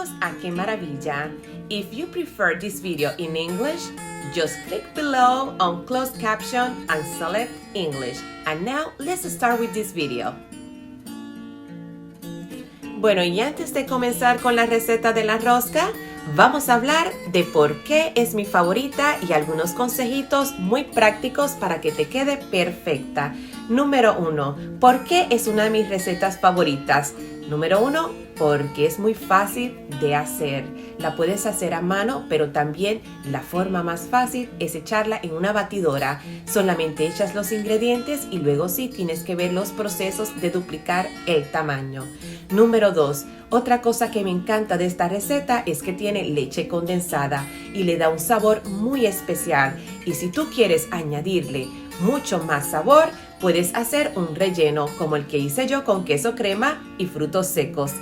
Bienvenidos a Qué Maravilla. If you prefer this video in English, just click below on closed caption and select English. And now let's start with this video. Bueno, y antes de comenzar con la receta de la rosca, vamos a hablar de por qué es mi favorita y algunos consejitos muy prácticos para que te quede perfecta. Número 1. ¿Por qué es una de mis recetas favoritas? Número 1. Porque es muy fácil de hacer. La puedes hacer a mano, pero también la forma más fácil es echarla en una batidora. Solamente echas los ingredientes y luego sí tienes que ver los procesos de duplicar el tamaño. Número 2. Otra cosa que me encanta de esta receta es que tiene leche condensada y le da un sabor muy especial. Y si tú quieres añadirle mucho más sabor, puedes hacer un relleno como el que hice yo con queso crema y frutos secos.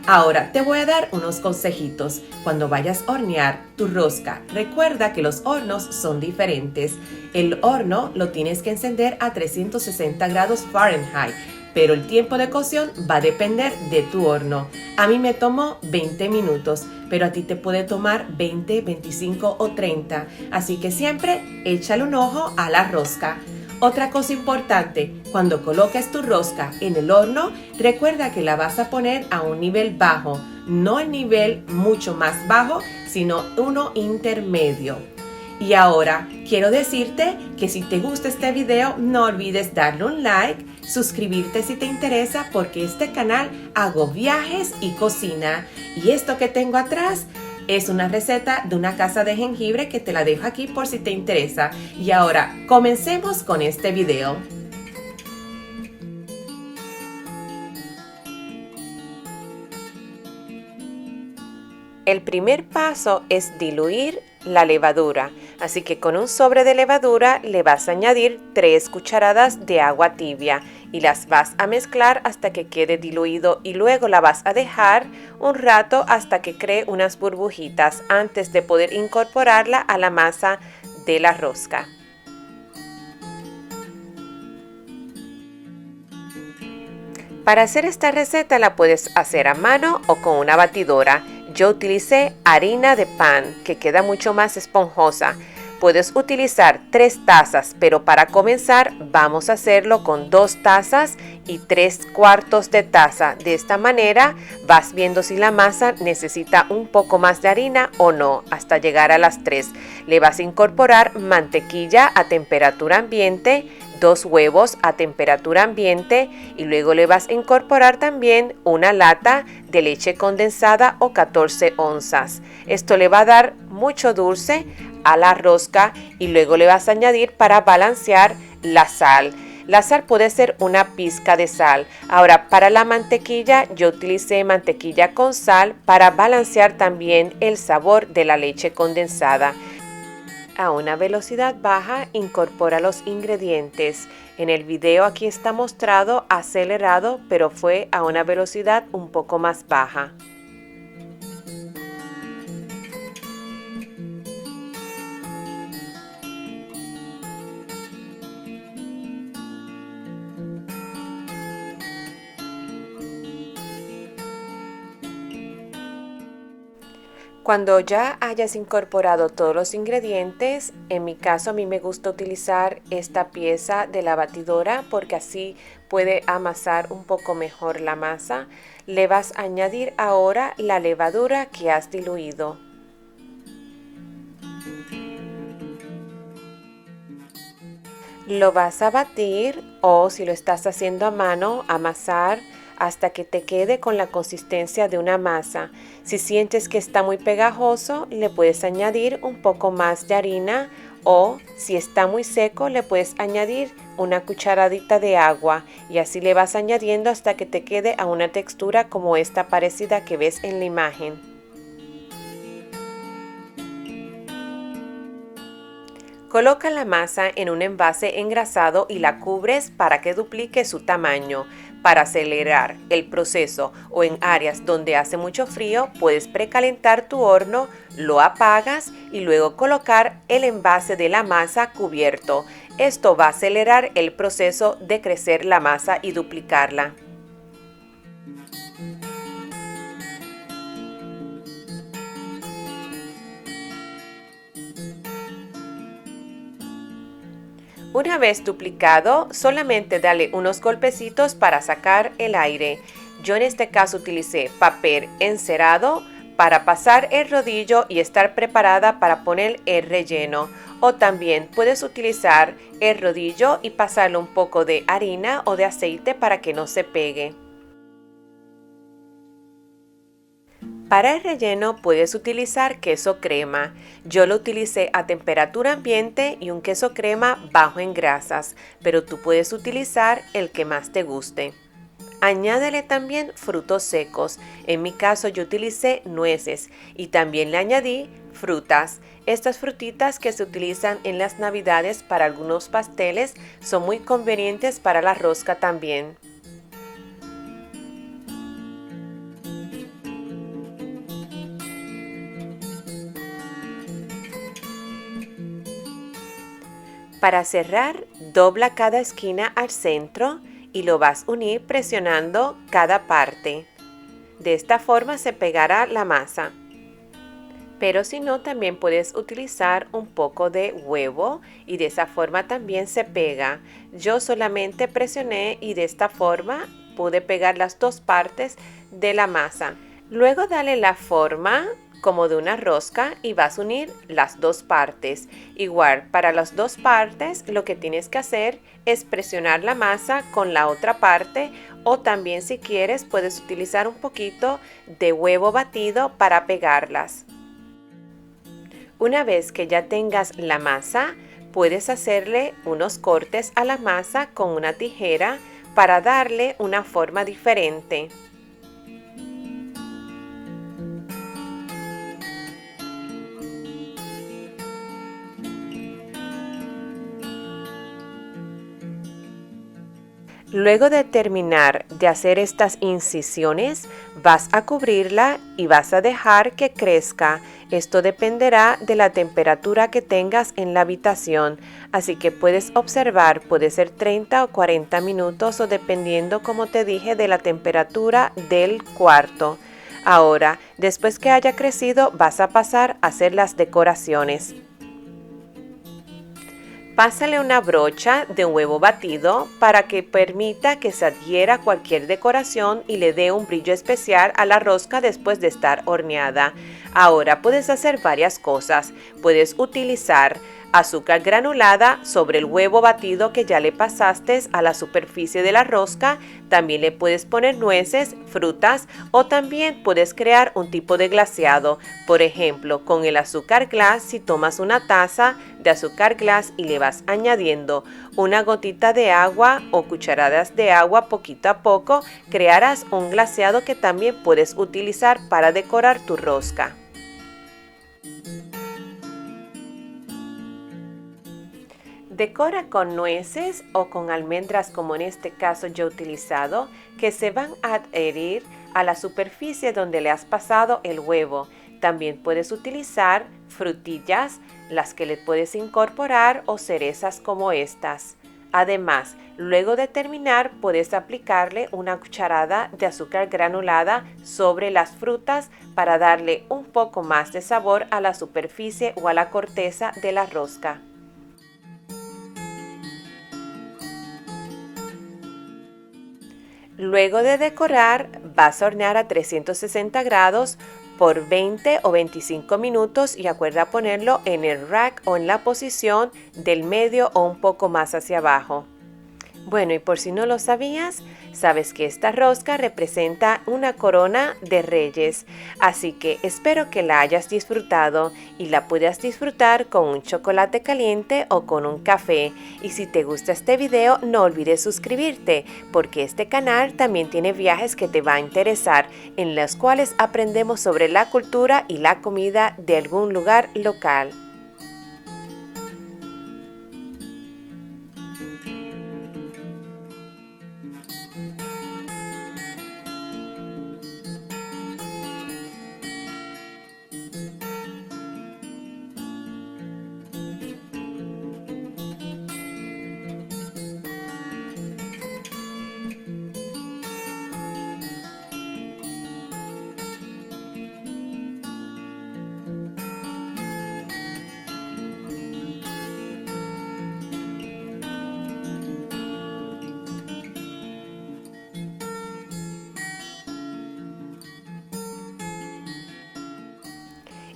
Ahora te voy a dar unos consejitos. Cuando vayas a hornear tu rosca, recuerda que los hornos son diferentes. El horno lo tienes que encender a 360 grados Fahrenheit, pero el tiempo de cocción va a depender de tu horno. A mí me tomó 20 minutos, pero a ti te puede tomar 20, 25 o 30. Así que siempre échale un ojo a la rosca. Otra cosa importante, cuando coloques tu rosca en el horno, recuerda que la vas a poner a un nivel bajo, no el nivel mucho más bajo, sino uno intermedio. Y ahora, quiero decirte que si te gusta este video, no olvides darle un like, suscribirte si te interesa, porque este canal hago viajes y cocina. Y esto que tengo atrás es una receta de una casa de jengibre que te la dejo aquí por si te interesa. Y ahora, comencemos con este video. El primer paso es diluir la levadura, así que con un sobre de levadura le vas a añadir 3 cucharadas de agua tibia y las vas a mezclar hasta que quede diluido y luego la vas a dejar un rato hasta que cree unas burbujitas antes de poder incorporarla a la masa de la rosca. Para hacer esta receta la puedes hacer a mano o con una batidora. Yo utilicé harina de pan, que queda mucho más esponjosa. Puedes utilizar 3 tazas, pero para comenzar vamos a hacerlo con 2 tazas y 3/4 de taza. De esta manera vas viendo si la masa necesita un poco más de harina o no, hasta llegar a las 3. Le vas a incorporar mantequilla a temperatura ambiente, 2 huevos a temperatura ambiente y luego le vas a incorporar también una lata de leche condensada o 14 onzas. Esto le va a dar mucho dulce a la rosca y luego le vas a añadir para balancear la sal. La sal puede ser una pizca de sal. Ahora, para la mantequilla yo utilicé mantequilla con sal para balancear también el sabor de la leche condensada. A una velocidad baja incorpora los ingredientes. En el video aquí está mostrado acelerado, pero fue a una velocidad un poco más baja. Cuando ya hayas incorporado todos los ingredientes, en mi caso a mí me gusta utilizar esta pieza de la batidora porque así puede amasar un poco mejor la masa. Le vas a añadir ahora la levadura que has diluido. Lo vas a batir o si lo estás haciendo a mano, amasar hasta que te quede con la consistencia de una masa. Si sientes que está muy pegajoso, le puedes añadir un poco más de harina o si está muy seco, le puedes añadir una cucharadita de agua y así le vas añadiendo hasta que te quede a una textura como esta parecida que ves en la imagen. Coloca la masa en un envase engrasado y la cubres para que duplique su tamaño. Para acelerar el proceso o en áreas donde hace mucho frío, puedes precalentar tu horno, lo apagas y luego colocar el envase de la masa cubierto. Esto va a acelerar el proceso de crecer la masa y duplicarla. Una vez duplicado, solamente dale unos golpecitos para sacar el aire. Yo en este caso utilicé papel encerado para pasar el rodillo y estar preparada para poner el relleno. O también puedes utilizar el rodillo y pasarle un poco de harina o de aceite para que no se pegue. Para el relleno puedes utilizar queso crema. Yo lo utilicé a temperatura ambiente y un queso crema bajo en grasas, pero tú puedes utilizar el que más te guste. Añádele también frutos secos. En mi caso yo utilicé nueces y también le añadí frutas. Estas frutitas que se utilizan en las navidades para algunos pasteles son muy convenientes para la rosca también. Para cerrar, dobla cada esquina al centro y lo vas a unir presionando cada parte. De esta forma se pegará la masa. Pero si no, también puedes utilizar un poco de huevo y de esa forma también se pega. Yo solamente presioné y de esta forma pude pegar las dos partes de la masa. Luego dale la forma como de una rosca y vas a unir las dos partes. Igual, para las dos partes lo que tienes que hacer es presionar la masa con la otra parte o también si quieres puedes utilizar un poquito de huevo batido para pegarlas. Una vez que ya tengas la masa, puedes hacerle unos cortes a la masa con una tijera para darle una forma diferente. Luego de terminar de hacer estas incisiones, vas a cubrirla y vas a dejar que crezca. Esto dependerá de la temperatura que tengas en la habitación, así que puedes observar, puede ser 30 o 40 minutos o dependiendo, como te dije, de la temperatura del cuarto. Ahora, después que haya crecido, vas a pasar a hacer las decoraciones. Pásale una brocha de huevo batido para que permita que se adhiera cualquier decoración y le dé un brillo especial a la rosca después de estar horneada. Ahora puedes hacer varias cosas. Puedes utilizar azúcar granulada sobre el huevo batido que ya le pasaste a la superficie de la rosca. También le puedes poner nueces, frutas o también puedes crear un tipo de glaseado. Por ejemplo, con el azúcar glass, si tomas una taza de azúcar glass y le vas añadiendo una gotita de agua o cucharadas de agua poquito a poco, crearás un glaseado que también puedes utilizar para decorar tu rosca. Decora con nueces o con almendras como en este caso yo he utilizado, que se van a adherir a la superficie donde le has pasado el huevo. También puedes utilizar frutillas, las que le puedes incorporar o cerezas como estas. Además, luego de terminar puedes aplicarle una cucharada de azúcar granulada sobre las frutas para darle un poco más de sabor a la superficie o a la corteza de la rosca. Luego de decorar, vas a hornear a 360 grados por 20 o 25 minutos y acuerda ponerlo en el rack o en la posición del medio o un poco más hacia abajo. Bueno, y por si no lo sabías, sabes que esta rosca representa una corona de reyes, así que espero que la hayas disfrutado y la puedas disfrutar con un chocolate caliente o con un café. Y si te gusta este video, no olvides suscribirte, porque este canal también tiene viajes que te va a interesar, en los cuales aprendemos sobre la cultura y la comida de algún lugar local.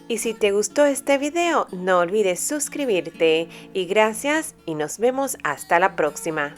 Y si te gustó este video, no olvides suscribirte. Y gracias y nos vemos hasta la próxima.